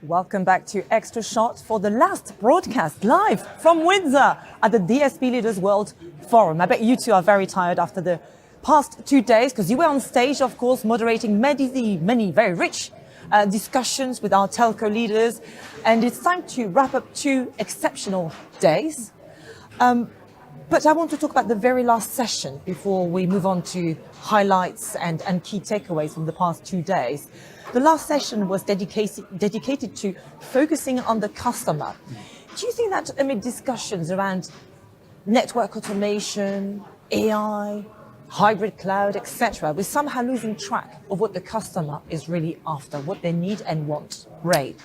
Welcome back to Extra Shot for the last broadcast live from Windsor at the DSP Leaders World Forum. I bet you two are very tired after the past 2 days because you were on stage, of course, moderating many very rich discussions with our telco leaders. And it's time to wrap up 2 exceptional days. But I want to talk about the very last session before we move on to highlights and key takeaways from the past 2 days. The last session was dedicated to focusing on the customer. Do you think that amid discussions around network automation, AI, hybrid cloud, etc., we're somehow losing track of what the customer is really after, what they need and want? Ray?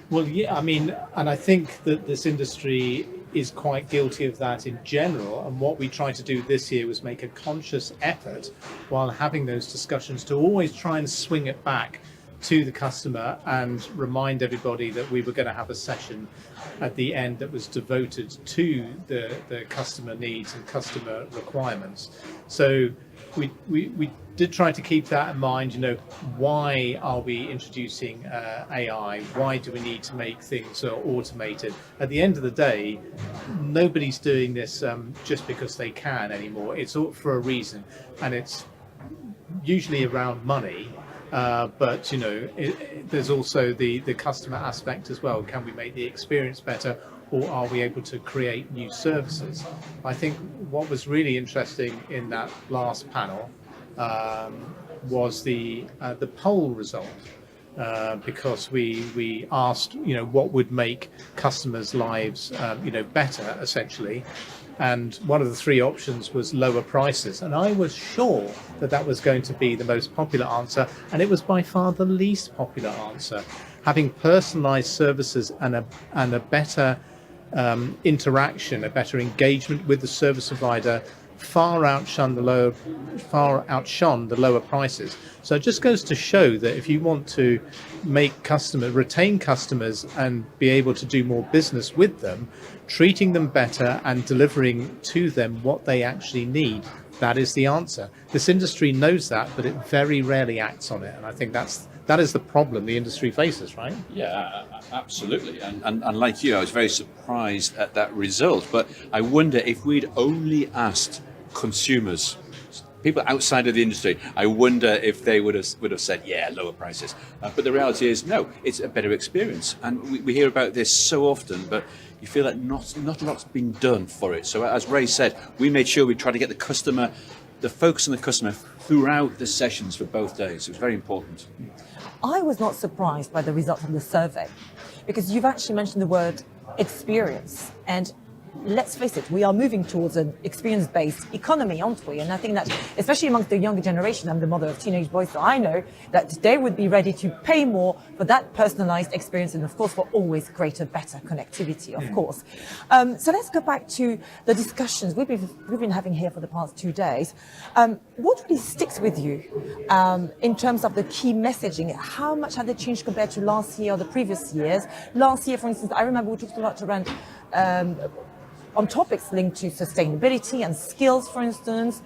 Well, yeah, I mean, and I think that this industry is quite guilty of that in general. And what we tried to do this year was make a conscious effort while having those discussions to always try and swing it back to the customer and remind everybody that we were going to have a session at the end that was devoted to the customer needs and customer requirements. So we did try to keep that in mind. You know, why are we introducing AI? Why do we need to make things automated? At the end of the day, nobody's doing this just because they can anymore. It's all for a reason, and it's usually around money. But you know, there's also the customer aspect as well. Can we make the experience better, or are we able to create new services? I think what was really interesting in that last panel was the poll result, because we asked, you know, what would make customers' lives better, essentially. And one of the 3 options was lower prices. And I was sure that that was going to be the most popular answer. And it was by far the least popular answer. Having personalized services and a better interaction, a better engagement with the service provider far outshone the lower prices. So it just goes to show that if you want to retain customers and be able to do more business with them, treating them better and delivering to them what they actually need, that is the answer. This industry knows that, but it very rarely acts on it. And I think that is the problem the industry faces, right? Yeah, absolutely. And like you, I was very surprised at that result. But I wonder if we'd only asked consumers, people outside of the industry, I wonder if they would have said, yeah, lower prices. But the reality is, no, it's a better experience. And we hear about this so often, but you feel that not a lot's been done for it. So as Ray said, we made sure we tried to get the focus on the customer throughout the sessions for both days. It was very important. I was not surprised by the results of the survey because you've actually mentioned the word experience, and let's face it, we are moving towards an experience-based economy, aren't we? And I think that, especially amongst the younger generation, I'm the mother of teenage boys, so I know that they would be ready to pay more for that personalized experience and, of course, for always greater, better connectivity, of course. So let's go back to the discussions we've been having here for the past 2 days. What really sticks with you in terms of the key messaging? How much have they changed compared to last year or the previous years? Last year, for instance, I remember we talked a lot around on topics linked to sustainability and skills, for instance.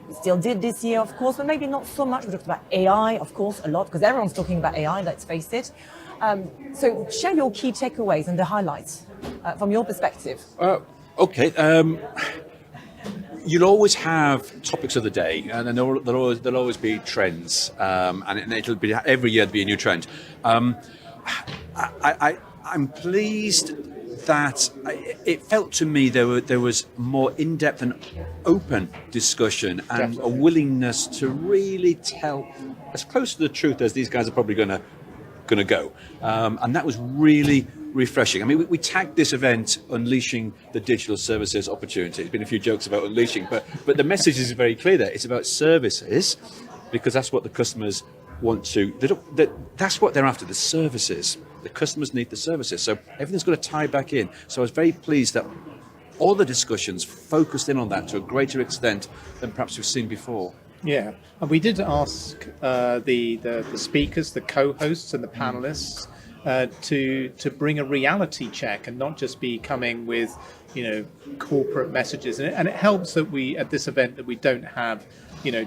We still did this year, of course, but maybe not so much. We talked about AI, of course, a lot, because everyone's talking about AI, let's face it. So share your key takeaways and the highlights from your perspective. Okay. You'll always have topics of the day, and then there'll always be trends, and it'll be every year there'll be a new trend. I'm pleased that it felt to me there was more in-depth and open discussion and a willingness to really tell as close to the truth as these guys are probably going to go, and that was really refreshing. I mean, we tagged this event "Unleashing the Digital Services Opportunity." There's been a few jokes about unleashing, but the message is very clear there. It's about services, because that's what the customers want to. That's what they're after. The services. The customers need the services, so everything's got to tie back in. So I was very pleased that all the discussions focused in on that to a greater extent than perhaps we've seen before. Yeah, and we did ask the speakers, the co-hosts, and the panelists to bring a reality check and not just be coming with, corporate messages. And it helps that we at this event that we don't have,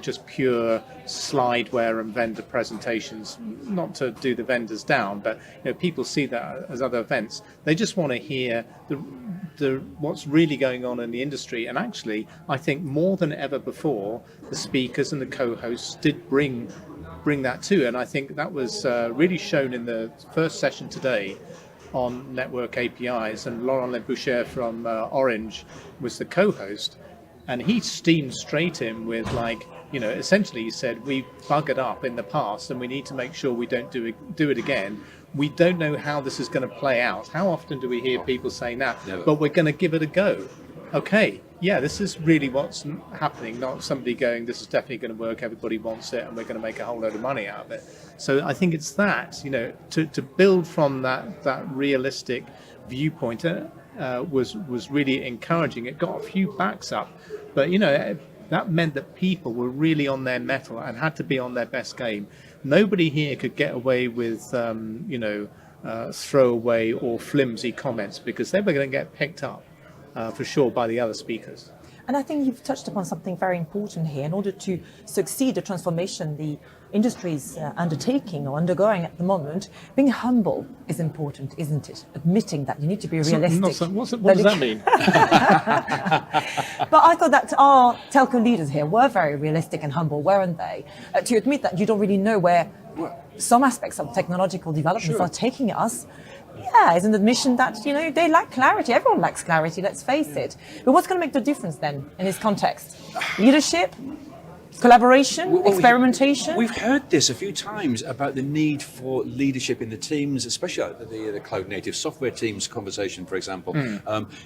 just pure slideware and vendor presentations. Not to do the vendors down, but people see that as other events. They just want to hear the what's really going on in the industry. And actually, I think more than ever before, the speakers and the co-hosts did bring that too. And I think that was really shown in the first session today on network APIs. And Laurent Leboucher from Orange was the co-host, and he steamed straight in with essentially he said, we've buggered up in the past and we need to make sure we don't do it again. We don't know how this is going to play out. How often do we hear people saying that? Never. But we're going to give it a go. Okay, yeah, this is really what's happening, not somebody going, this is definitely going to work, everybody wants it, and we're going to make a whole load of money out of it. So I think it's that, to build from that realistic viewpoint was really encouraging. It got a few backs up, but, that meant that people were really on their mettle and had to be on their best game. Nobody here could get away with, throwaway or flimsy comments, because they were going to get picked up. For sure, by the other speakers. And I think you've touched upon something very important here. In order to succeed the transformation the industry is undertaking or undergoing at the moment, being humble is important, isn't it? Admitting that you need to be realistic. What does that mean? But I thought that our telco leaders here were very realistic and humble, weren't they? To admit that you don't really know where some aspects of technological developments are taking us. Yeah, it's an admission that, they lack clarity. Everyone lacks clarity, let's face it. But what's going to make the difference then in this context? Leadership? Collaboration? Experimentation? We've heard this a few times about the need for leadership in the teams, especially the cloud native software teams conversation, for example.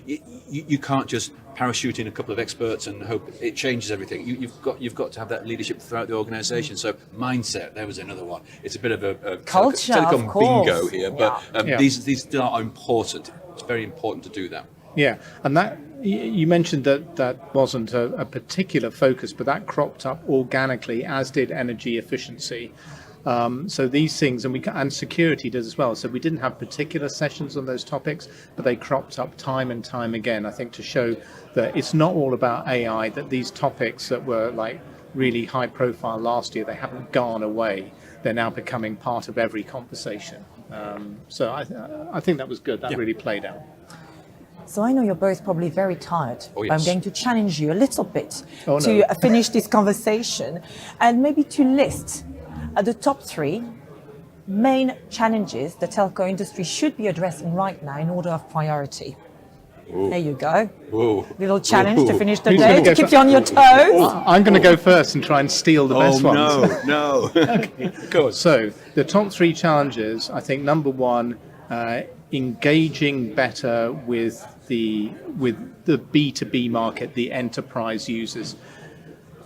You can't just parachute in a couple of experts and hope it changes everything. You've got to have that leadership throughout the organization. So mindset, there was another one. It's a bit of a culture, telecom of course. bingo here, but these are important. It's very important to do that. Yeah, and that you mentioned that wasn't a particular focus, but that cropped up organically, as did energy efficiency. So these things, and security did as well. So we didn't have particular sessions on those topics, but they cropped up time and time again, I think, to show that it's not all about AI, that these topics that were really high profile last year, they haven't gone away. They're now becoming part of every conversation. So I think that was good. That really played out. So I know you're both probably very tired. Oh, yes. I'm going to challenge you a little bit to finish this conversation and maybe to list the top 3 main challenges the telco industry should be addressing right now in order of priority. Ooh. There you go. Ooh. Little challenge to finish the Who's day, to keep you on your toes. I'm going to go first and try and steal the best ones. No. Okay. Good. So the top 3 challenges, I think number 1, engaging better with the B2B market, the enterprise users.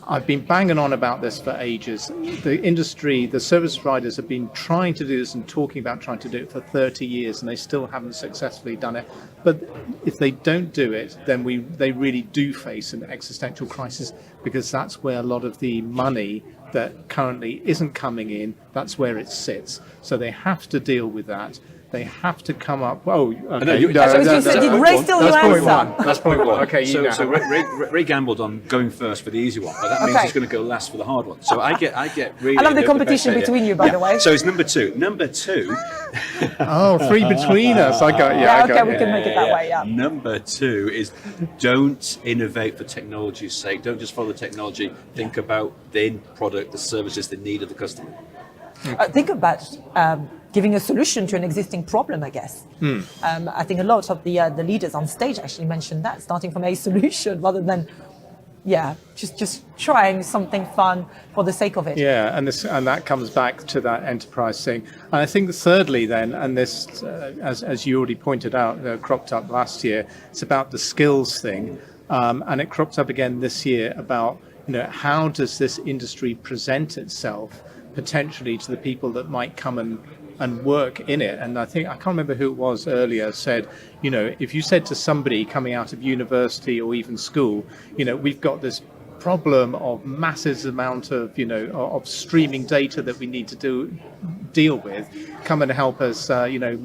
I've been banging on about this for ages. The industry, the service providers have been trying to do this and talking about trying to do it for 30 years, and they still haven't successfully done it. But if they don't do it, then they really do face an existential crisis, because that's where a lot of the money that currently isn't coming in, that's where it sits. So they have to deal with that. They have to come up. Oh, okay. Did Ray steal your answer? That's point 1. Okay, so Ray gambled on going first for the easy one, but that means he's going to go last for the hard one. So I get really. I love the competition between you, by the way. So it's number 2. Number 2. Oh, 3 between us. I got. Okay, we can make it that way. Yeah. Number 2 is don't innovate for technology's sake. Don't just follow the technology. Think about the end product, the services, the need of the customer. Think about giving a solution to an existing problem, I guess. I think a lot of the leaders on stage actually mentioned that, starting from a solution rather than, just trying something fun for the sake of it. Yeah, and that comes back to that enterprise thing. And I think thirdly then, and this, as you already pointed out, cropped up last year, it's about the skills thing. And it cropped up again this year about, how does this industry present itself potentially to the people that might come and work in it. And I can't remember who it was earlier said, if you said to somebody coming out of university or even school, we've got this problem of massive amount of, of streaming data that we need to deal with, come and help us,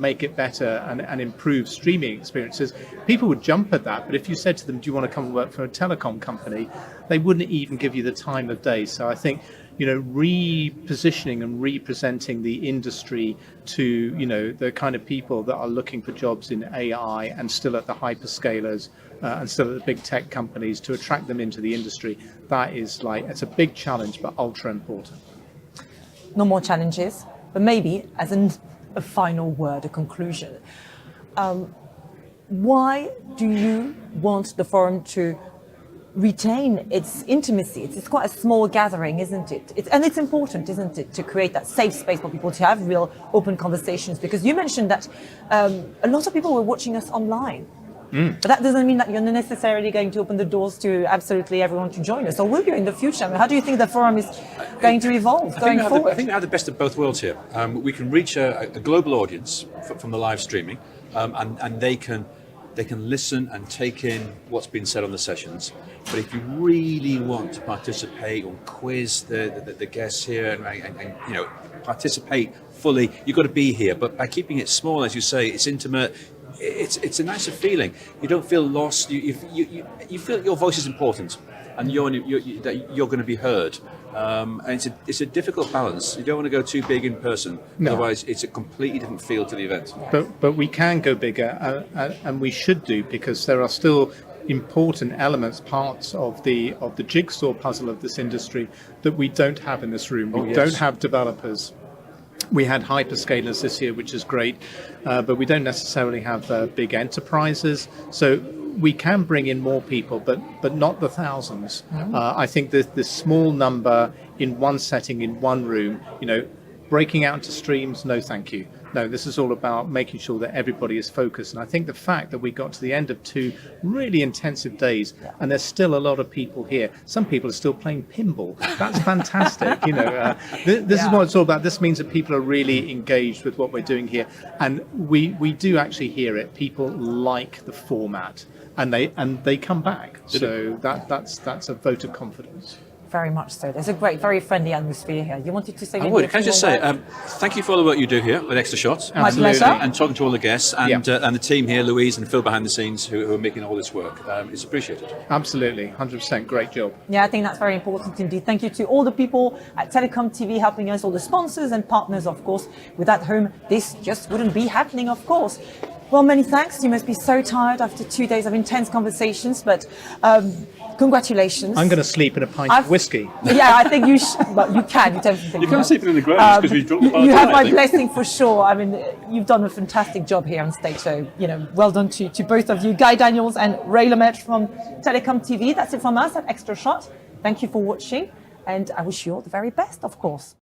make it better and improve streaming experiences, people would jump at that. But if you said to them, do you want to come and work for a telecom company, they wouldn't even give you the time of day. So I think, repositioning and representing the industry to, the kind of people that are looking for jobs in AI and still at the hyperscalers and still at the big tech companies, to attract them into the industry, that is it's a big challenge, but ultra important. No more challenges, but maybe as a final word, a conclusion. Why do you want the forum to retain its intimacy? It's quite a small gathering, isn't it? And it's important, isn't it, to create that safe space for people to have real open conversations, because you mentioned that a lot of people were watching us online. But that doesn't mean that you're necessarily going to open the doors to absolutely everyone to join us, or will you in the future? I mean, how do you think the forum is going to evolve going forward? I think we have the best of both worlds here. We can reach a global audience from the live streaming, and they can listen and take in what's been said on the sessions. But if you really want to participate or quiz the guests here and participate fully, you've got to be here. But by keeping it small, as you say, it's intimate. It's a nicer feeling. You don't feel lost. You feel your voice is important, and you're going to be heard. And it's a difficult balance. You don't want to go too big in person, otherwise it's a completely different feel to the event. But we can go bigger, and we should do, because there are still important elements, parts of the jigsaw puzzle of this industry that we don't have in this room. We don't have developers. We had hyperscalers this year, which is great, but we don't necessarily have big enterprises. So we can bring in more people, but not the thousands. I think that this small number in one setting, in one room, breaking out into streams, no thank you. No, this is all about making sure that everybody is focused. And I think the fact that we got to the end of 2 really intensive days, and there's still a lot of people here. Some people are still playing pinball. That's fantastic. This is what it's all about. This means that people are really engaged with what we're doing here. And we do actually hear it. People like the format, and they come back. So that's a vote of confidence. Very much so. There's a great, very friendly atmosphere here. You wanted to say? I would. Can I just say, thank you for all the work you do here with Extra Shots. My pleasure. And talking to all the guests and the team here, Louise and Phil behind the scenes, who are making all this work. It's appreciated. Absolutely, 100%. Great job. Yeah, I think that's very important indeed. Thank you to all the people at TelecomTV helping us, all the sponsors and partners, of course. Without whom this just wouldn't be happening, of course. Well, many thanks. You must be so tired after 2 days of intense conversations, but congratulations. I'm going to sleep in a pint of whiskey. Yeah, I think you well, you can. You can't sleep in the ground because we drunk the You have my blessing for sure. I mean, you've done a fantastic job here on stage, so, well done to both of you. Guy Daniels and Ray Lemaitre from TelecomTV. That's it from us at Extra Shot. Thank you for watching, and I wish you all the very best, of course.